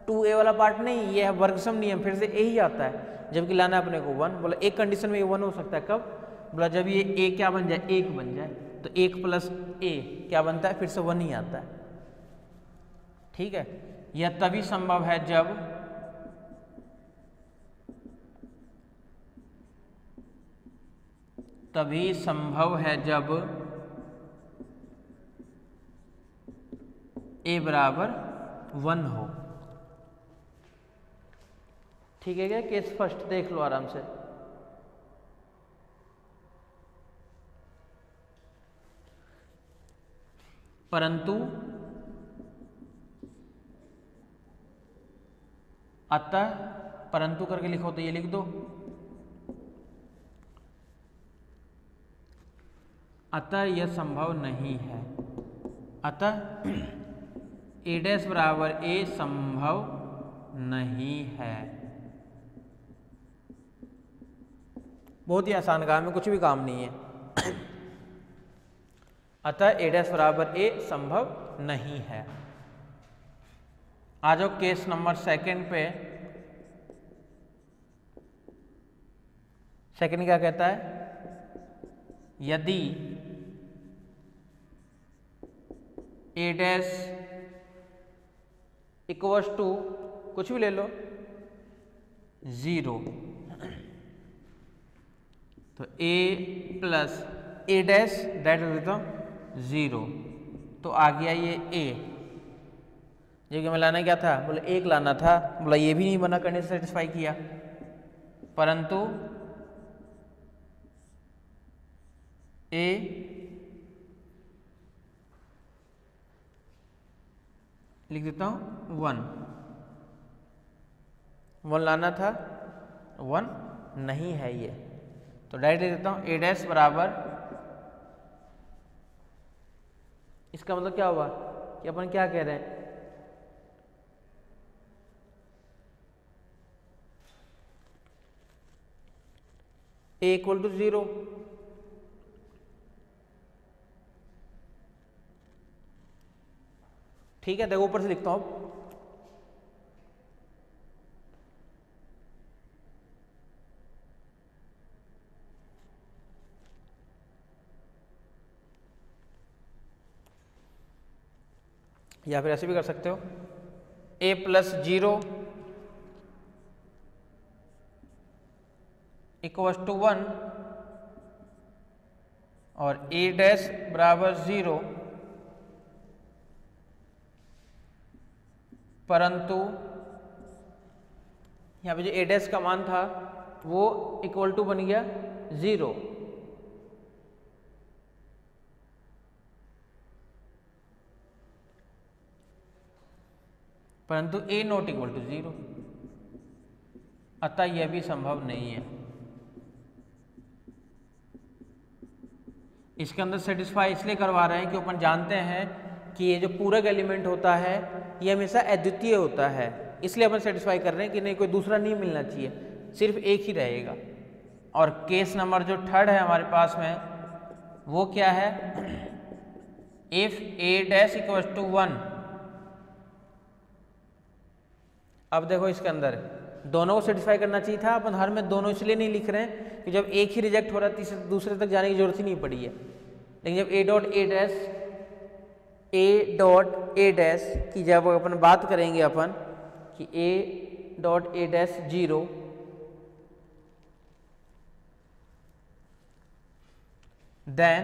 2a वाला पार्ट नहीं, ये है वर्गसम नियम, फिर से a ही आता है, जबकि लाना अपने को 1। बोला एक कंडीशन में ये 1 हो सकता है, कब, बोला जब ये a क्या बन जाए, 1 बन जाए, तो 1 प्लस a क्या बनता है, फिर से 1 ही आता है। ठीक है, यह तभी संभव है जब तभी संभव है जब a बराबर 1 हो। ठीक है क्या? केस फर्स्ट देख लो आराम से। परंतु अतः, परंतु करके लिखो तो ये लिख दो, अतः यह संभव नहीं है। अतः a डैश बराबर a संभव नहीं है। बहुत ही आसान काम है, कुछ भी काम नहीं है। अतः a डैश बराबर a संभव नहीं है। आ जाओ केस नंबर सेकंड पे। सेकंड क्या कहता है? यदि a डैश इक्वल्स टू कुछ भी ले लो 0, तो a plus a dash that देता हूँ 0, तो आ गया ये a। जो कि मैं लाना क्या था? बोले 1 लाना था, बोला ये भी नहीं बना, करने से सेटिस्फाई किया। परंतु a लिख देता हूँ 1 लाना था, 1 नहीं है ये, तो डायरेक्ट लिख देता हूँ a डैश बराबर, इसका मतलब क्या हुआ कि अपन क्या कह रहे हैं? a equal to 0। ठीक है, देखो ऊपर से लिखता हूं। या फिर ऐसे भी कर सकते हो, a प्लस 0 इक्वल्स टू 1 और a डैश बराबर 0, परंतु यहाँ पे जो a डैश का मान था वो इक्वल टू बन गया 0। परंतु a नॉट इक्वल टू 0, अतः यह भी संभव नहीं है। इसके अंदर सेटिस्फाई इसलिए करवा रहे हैं कि अपन जानते हैं कि ये जो पूरक एलिमेंट होता है ये हमेशा अद्वितीय होता है, इसलिए अपन सेटिस्फाई कर रहे हैं कि नहीं कोई दूसरा नहीं मिलना चाहिए, सिर्फ एक ही रहेगा। और केस नंबर जो थर्ड है हमारे पास में वो क्या है? If a dash equals to 1। अब देखो इसके अंदर दोनों को सेटिस्फाई करना चाहिए था, अपन हर में दोनों इसलिए नहीं लिख रहे हैं कि जब एक ही रिजेक्ट हो रहा है तीसरे दूसरे तक जाने की जरूरत ही नहीं पड़ी है। लेकिन जब a डॉट a डैश की जब अपन बात करेंगे अपन कि a dot a dash 0, then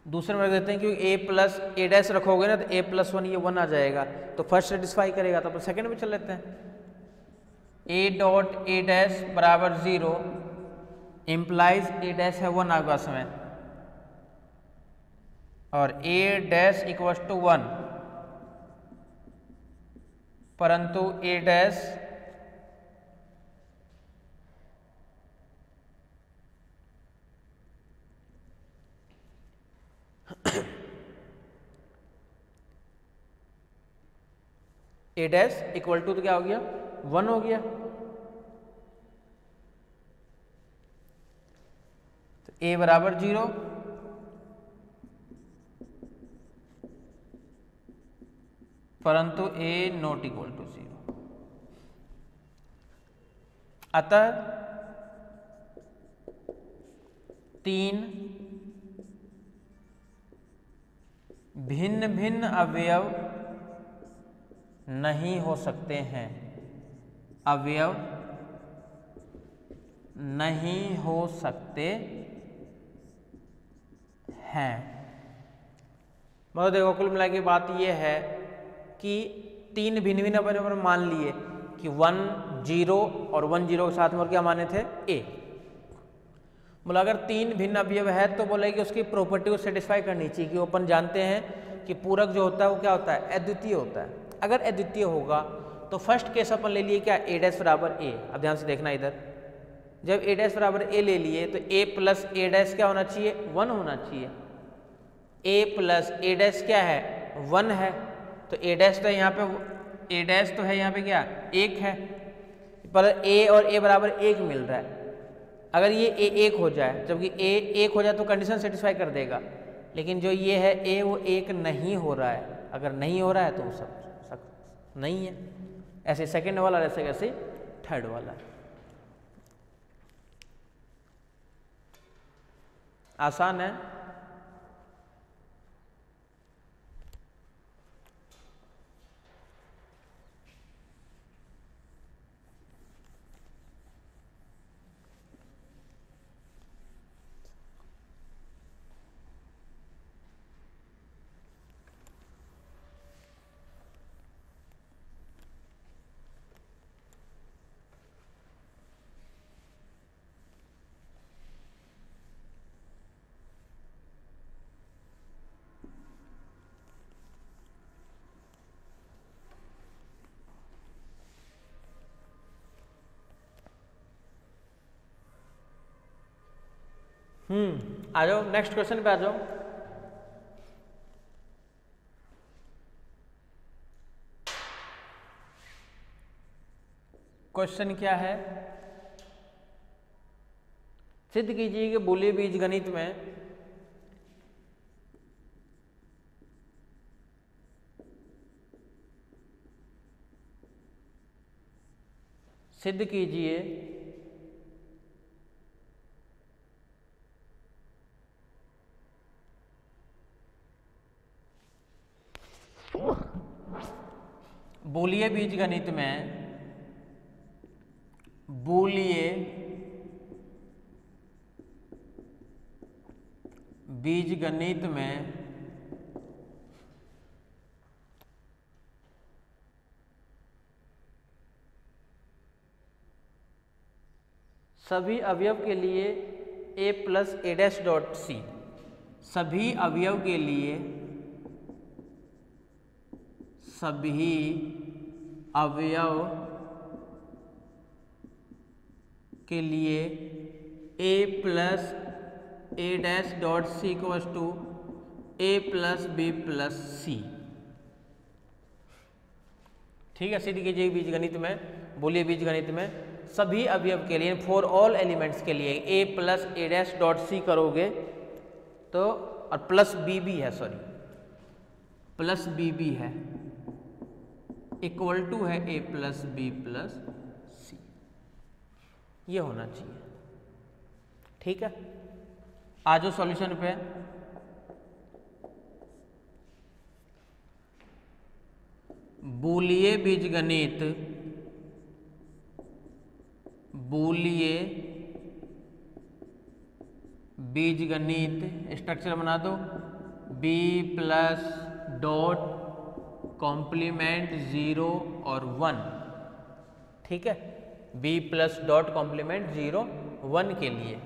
दूसरे में रख देते हैं क्योंकि a प्लस a डैश रखोगे ना तो a प्लस 1 ये 1 आ जाएगा, तो फर्स्ट सेटिस्फाई करेगा, तो अपन सेकंड में चल लेते हैं। a डॉट a डैश बराबर 0 इम्प्लाइज a डैश है 1 आगे में, और a डैश इक्वल्स टू 1, परंतु a dash a dash equal to तो क्या हो गया? 1 हो गया। तो a बराबर 0, परंतु a नॉट इक्वल टू 0। अतः 3 भिन्न भिन्न अवयव नहीं हो सकते हैं। अवयव नहीं हो सकते हैं। मतलब देखो कुल मिला के बात ये है कि तीन भिन्न भिन्न अपन मान लिए कि 1 0 और 1 0 के साथ में और क्या माने थे a। बोला अगर तीन भिन्न अवयव है तो बोले कि उसकी प्रॉपर्टी को सेटिस्फाई करनी चाहिए कि अपन जानते हैं कि पूरक जो होता है वो क्या होता है अद्वितीय होता है। अगर अद्वितीय होगा तो फर्स्ट केस अपन ले लिए क्या a डैश बराबर a। अब ध्यान से देखना इधर, जब a डैश बराबर a ले लिए तो a प्लस a डैश क्या होना चाहिए 1 होना चाहिए। a प्लस a डैश क्या है 1 है, तो a डैश तो यहाँ पे a डैश तो है यहाँ पे क्या 1 है, पर a और a बराबर 1 मिल रहा है। अगर ये a 1 हो जाए, जबकि a 1 हो जाए तो कंडीशन सेटिस्फाई कर देगा, लेकिन जो ये है a वो 1 नहीं हो रहा है। अगर नहीं हो रहा है तो वो सब नहीं है। ऐसे सेकंड वाला ऐसे कैसे थर्ड वाला। आसान है। आ जाओ नेक्स्ट क्वेश्चन पे आ जाओ। क्वेश्चन क्या है, सिद्ध कीजिए कि बूलियन बीजगणित में सिद्ध कीजिए बूलियन बीजगणित में बूलियन बीजगणित में सभी अवयव के लिए a plus a dash dot c, सभी अवयव के लिए सभी अवयव के लिए a plus a dash dot c equals to a plus b plus c। ठीक है, सिद्ध कीजिए बीजगणित में, बोलिए बीजगणित में सभी अवयव के लिए फॉर ऑल एलिमेंट्स के लिए a plus a dash dot c करोगे तो, और प्लस b भी है, सॉरी प्लस b भी है, इक्वल टू है a plus b plus c, ये होना चाहिए। ठीक है, आ जाओ सॉल्यूशन पे। बूलियन बीजगणित, बूलियन बीजगणित स्ट्रक्चर बना दो, b प्लस डॉट कॉम्प्लीमेंट 0 और 1। ठीक है, b प्लस डॉट कॉम्प्लीमेंट 0 1 के लिए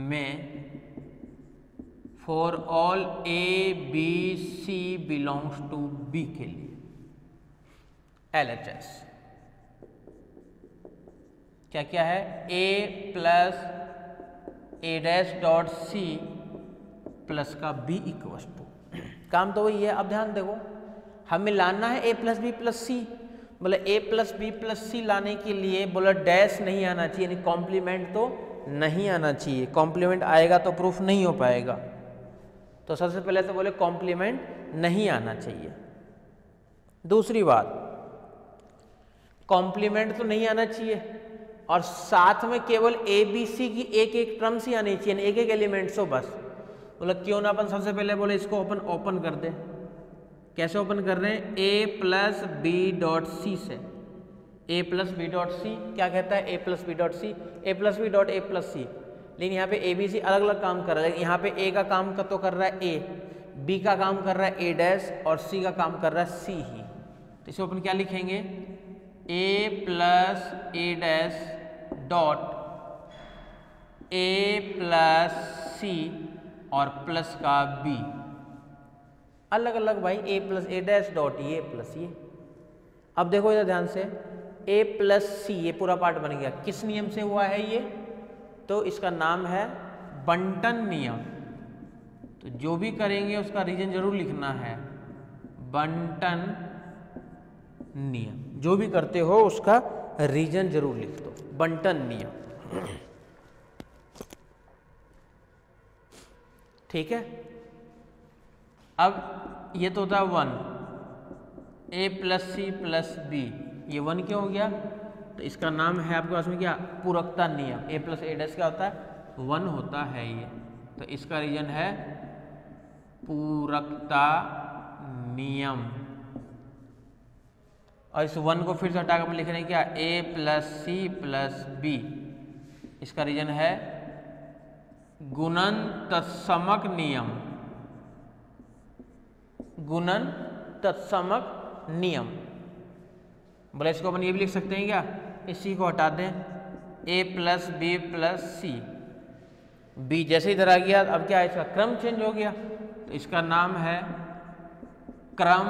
में for all a b c belongs to b के लिए LHS क्या क्या है a plus a dash dot c plus का b इक्वल्स टू, काम तो वही है। अब ध्यान देखो, हमें लाना है a प्लस बी प्लस सी, बोले a प्लस बी प्लस सी लाने के लिए बोला डैश नहीं आना चाहिए, यानी कॉम्प्लीमेंट तो नहीं आना चाहिए। कॉम्प्लीमेंट आएगा तो प्रूफ नहीं हो पाएगा, तो सबसे पहले तो बोले कॉम्प्लीमेंट नहीं आना चाहिए। दूसरी बात, कॉम्प्लीमेंट तो नहीं आना चाहिए और साथ में केवल ए बी सी की एक एक टर्म्स ही आनी चाहिए, एक एक एलिमेंट्स हो बस। बोला क्यों ना अपन सबसे पहले बोले इसको ओपन कर दे। कैसे ओपन कर रहे हैं, a plus B dot C से, A plus B dot C क्या कहता है, A plus B dot C, A plus B dot A plus C. लेकिन यहाँ पे ए बी सी अलग अलग काम कर रहा है, लेकिन यहाँ पे ए का काम तो कर रहा है ए, बी का काम कर रहा है ए डैश और सी का काम कर रहा है सी ही। तो इसे अपन क्या लिखेंगे, A plus A dash dot A plus C और प्लस का बी, अलग अलग भाई, A plus A dash dot ये प्लस ये। अब देखो इधर ध्यान से, ए प्लस सी ये पूरा पार्ट बन गया, किस नियम से हुआ है ये, तो इसका नाम है बंटन नियम। तो जो भी करेंगे उसका रीजन जरूर लिखना है, बंटन नियम, जो भी करते हो उसका रीजन जरूर लिख दो, बंटन नियम। ठीक है। अब ये तो होता है 1, ए प्लस सी प्लस बी, ये 1 क्यों हो गया, तो इसका नाम है आपके पास में क्या, पूरकता नियम। ए प्लस ए डैश क्या होता है, 1 होता है ये, तो इसका रीजन है पूरकता नियम। और इस 1 को फिर से हटाकर हम लिख रहे हैं क्या, ए प्लस सी प्लस बी, इसका रीजन है गुणन तत्समक नियम, गुणन तत्समक नियम। बोले इसको अपन ये भी लिख सकते हैं क्या, इसी को हटा दें, ए प्लस बी प्लस सी, बी जैसे इधर आ गया, अब क्या है, इसका क्रम चेंज हो गया, तो इसका नाम है क्रम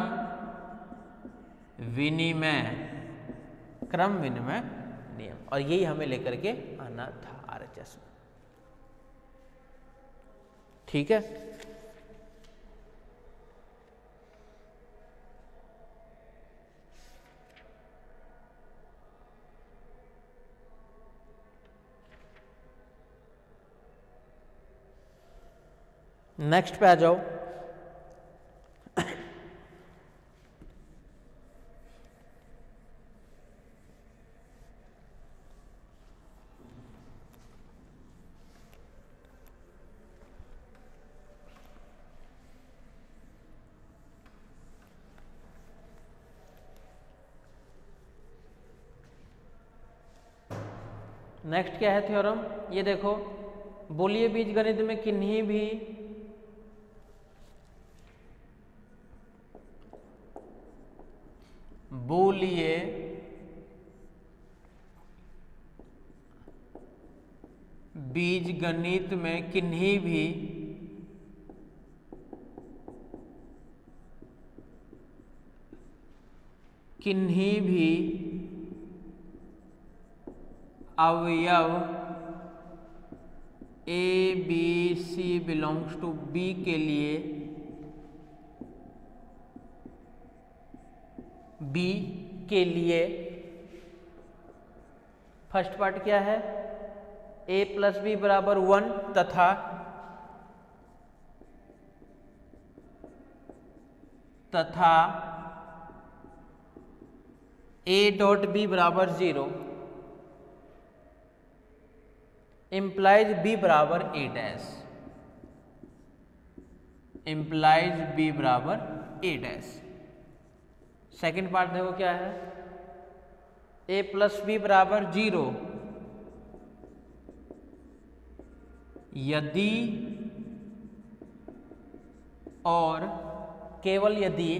विनिमय, क्रम विनिमय नियम। और यही हमें लेकर के आना था आरएचएस में। ठीक है। नेक्स्ट पे आ जाओ। नेक्स्ट क्या है थ्योरम, ये देखो, बोलिए बीजगणित में किन्हीं भी बोलिए बीजगणित में किन्हीं भी अवयव a B C belongs to B के लिए, बी के लिए फर्स्ट पार्ट क्या है, ए प्लस बी बराबर 1 तथा ए डॉट बी बराबर 0 इम्प्लाइज बी बराबर ए डैश, इम्प्लाइज बी बराबर ए डैश। सेकेंड पार्ट देखो क्या है, ए प्लस बी बराबर 0 यदि और केवल यदि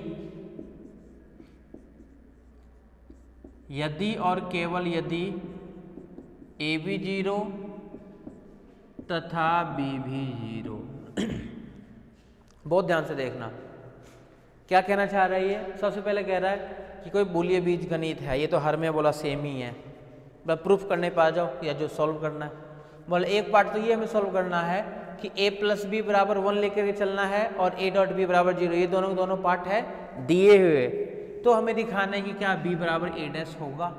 और केवल यदि ए भी 0 तथा बी भी 0। बहुत ध्यान से देखना क्या कहना चाह रहा है ये। सबसे पहले कह रहा है कि कोई बोलिए बीज गणित है, ये तो हर में बोला सेम ही है, बस प्रूफ करने पे आ जाओ या जो सॉल्व करना है। बोले एक पार्ट तो ये हमें सॉल्व करना है कि a प्लस बी बराबर 1 लेकर के चलना है और a डॉट बी बराबर 0, ये दोनों पार्ट है दिए हुए, तो हमें दिखाना है कि क्या b बराबर a डैश होगा।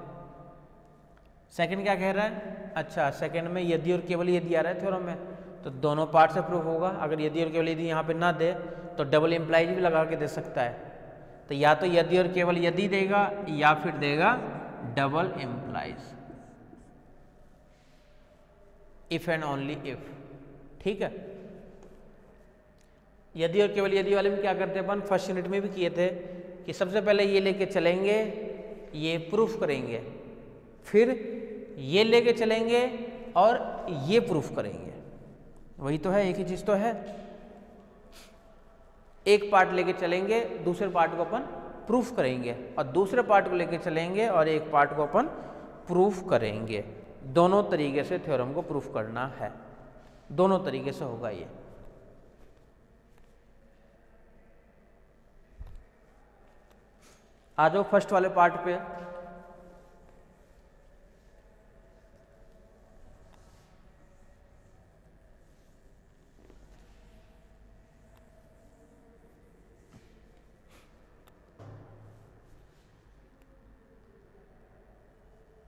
सेकंड क्या कह रहा है, अच्छा सेकंड में यदि और केवल यदि आ रहा है थ्योरम में, तो दोनों पार्ट से प्रूफ होगा। अगर यदि और केवल यदि यहाँ पे ना दे तो डबल इम्प्लाइज भी लगा के दे सकता है, तो या तो यदि और केवल यदि देगा या फिर देगा double implies, if and only if. ठीक है। यदि और केवल यदि वाले में क्या करते हैं अपन, फर्स्ट यूनिट में भी किए थे कि सबसे पहले ये लेके चलेंगे, ये प्रूफ करेंगे, फिर ये लेके चलेंगे और ये प्रूफ करेंगे। वही तो है, एक ही चीज़ तो है। एक पार्ट लेके चलेंगे, दूसरे पार्ट को अपन प्रूफ करेंगे, और दूसरे पार्ट को लेके चलेंगे और एक पार्ट को अपन प्रूफ करेंगे। दोनों तरीके से थ्योरम को प्रूफ करना है, दोनों तरीके से होगा ये। आ जाओ फर्स्ट वाले पार्ट पे।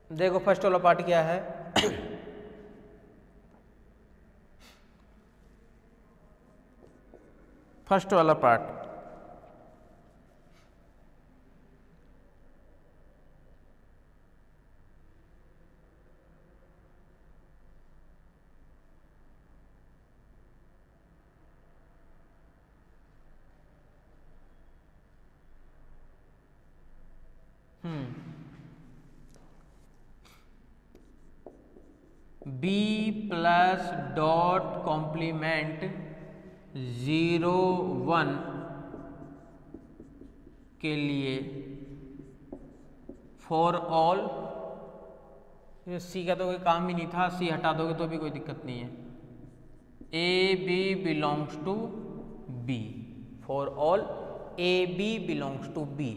देखो फर्स्ट वाला पार्ट क्या है। फर्स्ट वाला part, b plus dot complement 0 1 के लिए फॉर ऑल, सी का तो कोई काम ही नहीं था, सी हटा दोगे तो भी कोई दिक्कत नहीं है। A b belongs to b, for all A b belongs to b.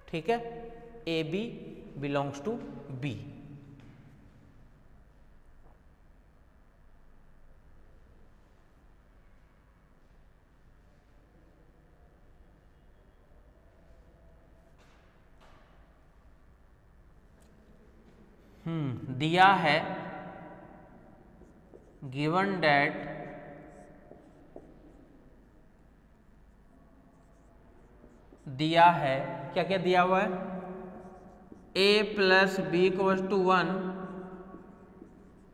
ठीक है, a b belongs to b. दिया है गिवन डेट दिया है, क्या क्या दिया हुआ है, a plus b equals to 1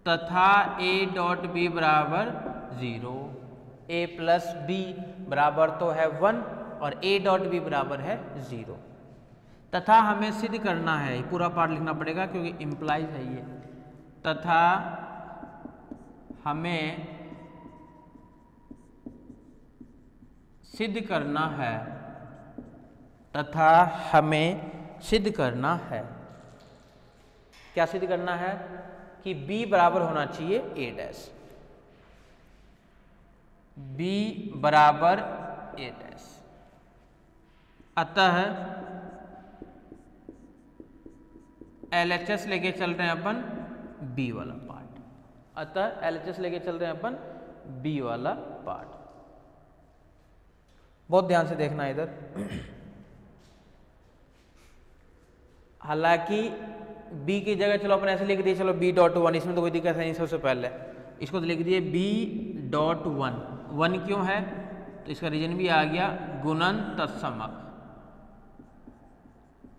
तथा a डॉट बी बराबर 0। a प्लस बी बराबर तो है 1 और a डॉट बी बराबर है 0। तथा हमें सिद्ध करना है, पूरा पार्ट लिखना पड़ेगा क्योंकि इम्प्लाइज है ये। तथा हमें सिद्ध करना है, तथा हमें सिद्ध करना है, क्या सिद्ध करना है कि b बराबर होना चाहिए a डैश, b बराबर a डैश। अतः LHS लेके चल रहे हैं अपन b वाला पार्ट, अतः LHS लेके चल रहे हैं अपन b वाला पार्ट। बहुत ध्यान से देखना इधर। हालांकि b की जगह चलो अपन ऐसे लिख दिए, चलो b डॉट 1, इसमें तो कोई दिक्कत है नहीं। सबसे पहले इसको तो लिख दिए b डॉट 1 क्यों है, तो इसका रीजन भी आ गया, गुणन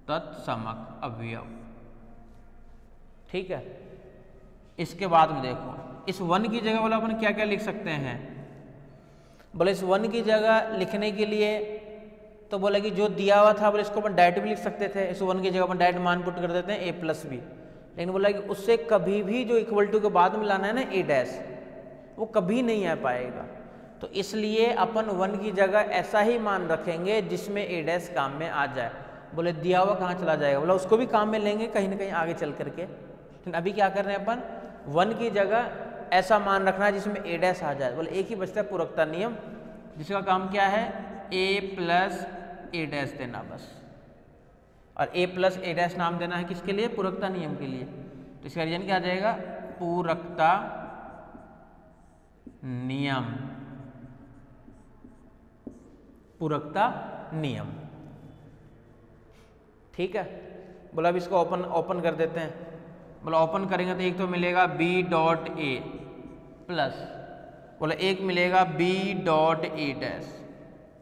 तत्समक अवयव। ठीक है, इसके बाद में देखो इस 1 की जगह बोला अपन क्या क्या लिख सकते हैं। बोले इस 1 की जगह लिखने के लिए तो बोला कि जो दिया हुआ था बोले इसको अपन डायरेक्ट भी लिख सकते थे, इस 1 की जगह अपन डायरेक्ट मान पुट कर देते हैं a प्लस बी। लेकिन बोला कि उससे कभी भी जो इक्वल टू के बाद में लाना है ना a डैश, वो कभी नहीं आ पाएगा। तो इसलिए अपन 1 की जगह ऐसा ही मान रखेंगे जिसमें a डैश काम में आ जाए। बोले दिया हुआ कहाँ चला जाएगा, बोला उसको भी काम में लेंगे कहीं ना कहीं आगे चल करके। लेकिन अभी क्या कर रहे हैं अपन, 1 की जगह ऐसा मान रखना है जिसमें a डैश आ जाए। बोले एक ही बचता है पूरकता नियम, जिसका काम क्या है a प्लस a डैश देना बस। और a प्लस a डैश नाम देना है किसके लिए, पूरकता नियम के लिए। तो इसका रीजन क्या आ जाएगा, पूरकता नियम, पूरकता नियम। ठीक है, बोला अब इसको ओपन कर देते हैं। बोला ओपन करेंगे तो एक तो मिलेगा b डॉट a प्लस, बोला एक मिलेगा b डॉट a डैश।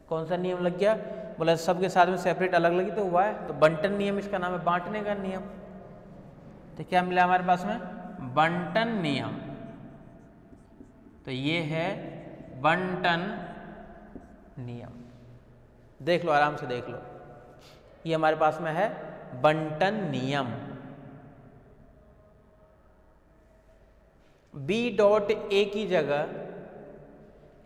कौन सा नियम लग गया, बोला सबके साथ में सेपरेट अलग लगी तो हुआ है, तो बंटन नियम इसका नाम है, बांटने का नियम। तो क्या मिला हमारे पास में, बंटन नियम। तो ये है बंटन नियम। देख लो, आराम से देख लो। ये हमारे पास में है बंटन नियम। बी डॉट ए की जगह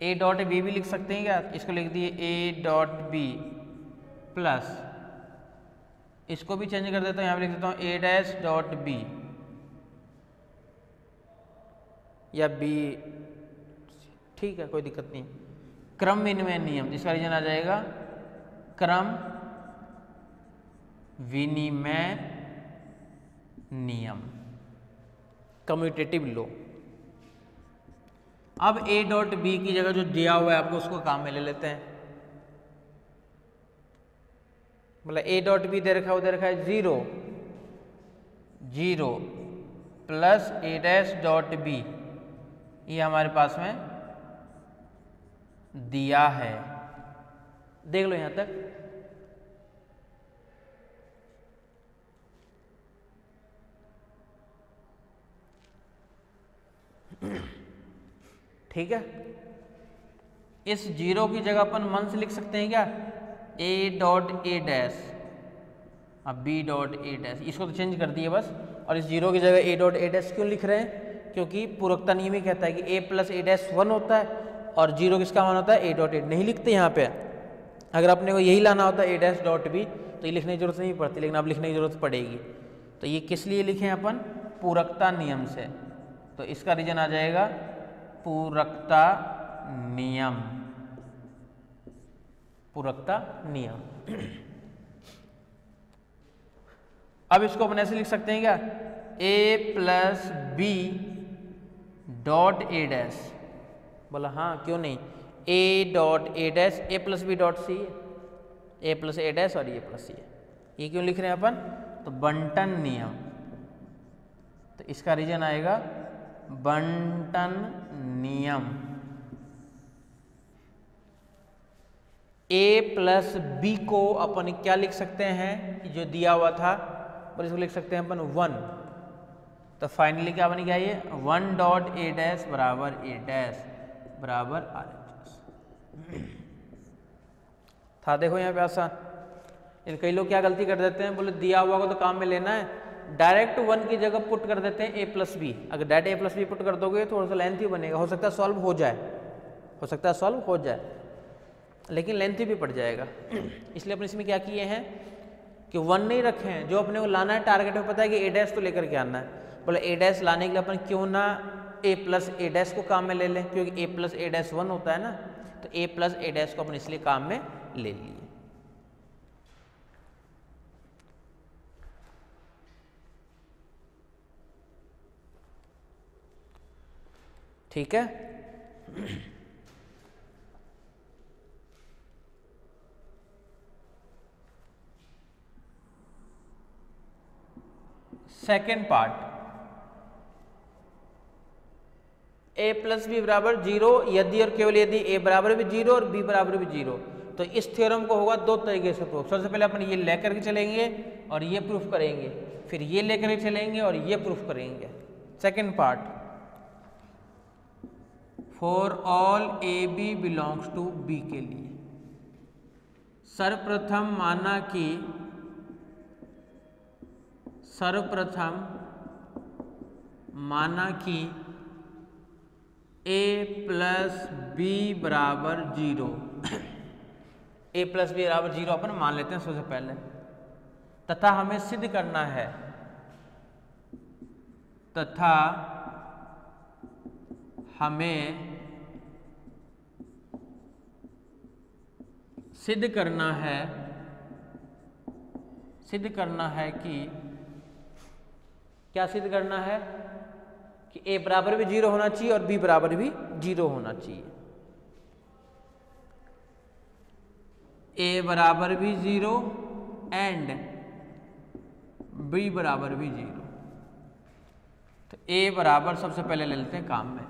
ए डॉट बी भी लिख सकते हैं क्या? इसको लिख दिए ए डॉट बी प्लस, इसको भी चेंज कर देता हूँ, यहाँ पे लिख देता हूँ ए डैश डॉट बी या बी, ठीक है, कोई दिक्कत नहीं। क्रम विनिमय नियम, जिसका रीजन आ जाएगा क्रम विनिमय नियम, कम्यूटेटिव लॉ। अब a डॉट बी की जगह जो दिया हुआ है आपको उसको काम में ले लेते हैं। मतलब a डॉट बी दे रखा है, वो दे रखा है 0 0 प्लस ए डैश डॉट बी, ये हमारे पास में दिया है। देख लो यहां तक। ठीक है, इस 0 की जगह अपन मन से लिख सकते हैं क्या? a डॉट ए डैश, अब b डॉट ए डैश, इसको तो चेंज कर दिए बस। और इस 0 की जगह a डॉट ए डैश क्यों लिख रहे हैं? क्योंकि पूरकता नियम ही कहता है कि a प्लस ए डैश 1 होता है और 0 किसका मान होता है? a डॉट ए। नहीं लिखते यहाँ पे। अगर अपने को यही लाना होता है a डैश डॉट b तो ये लिखने की जरूरत नहीं पड़ती, लेकिन अब लिखने की जरूरत पड़ेगी। तो ये किस लिए लिखे अपन? पूरकता नियम से। तो इसका रीजन आ जाएगा पूरकता नियम, पूरकता नियम। अब इसको अपन ऐसे लिख सकते हैं क्या? a plus B dot A dash. बोला हाँ, क्यों नहीं? a dot A dash, a plus B dot C, a plus A dash और ये प्लस सी। ये क्यों लिख रहे हैं अपन? तो बंटन नियम। तो इसका रीजन आएगा बंटन नियम। a प्लस बी को अपन क्या लिख सकते हैं? जो दिया हुआ था और इसको लिख सकते हैं अपन 1। तो फाइनली क्या बन गया? ये 1 डॉट ए डैश बराबर ए डैश बराबर आर एच था। देखो यहाँ पे आसान। कई लोग क्या गलती कर देते हैं, बोले दिया हुआ को तो काम में लेना है, डायरेक्ट 1 की जगह पुट कर देते हैं a प्लस बी। अगर direct a plus B put कर दोगे थोड़ा सा लेंथी बनेगा, हो सकता है सॉल्व हो जाए, हो सकता है सॉल्व हो जाए, लेकिन लेंथी भी पड़ जाएगा। इसलिए अपने इसमें क्या किए हैं कि 1 नहीं रखे हैं। जो अपने को लाना है टारगेट में पता है कि a डैश तो लेकर के आना है, बोले a डैश लाने के लिए अपन क्यों ना a प्लस ए डैश को काम में ले लें, क्योंकि a प्लस ए डैश 1 होता है ना। तो a प्लस ए डैश को अपन इसलिए काम में ले लिए। ठीक है, second part, a plus B बराबर 0 यदि और केवल यदि a बराबर भी 0 और b बराबर भी 0। तो इस थ्योरम को होगा 2 तरीके से प्रूफ। सबसे पहले अपन ये लेकर के चलेंगे और ये प्रूफ करेंगे, फिर ये लेकर के चलेंगे और ये प्रूफ करेंगे। Second part, for all A b belongs to B के लिए सर्वप्रथम माना कि a प्लस बी बराबर 0, a प्लस बी बराबर 0 अपन मान लेते हैं सबसे पहले, तथा हमें सिद्ध करना है, तथा हमें सिद्ध करना है कि क्या सिद्ध करना है? कि a बराबर भी 0 होना चाहिए और b बराबर भी 0 होना चाहिए। a बराबर भी 0 एंड b बराबर भी 0। तो a बराबर सबसे पहले ले लेते हैं काम में,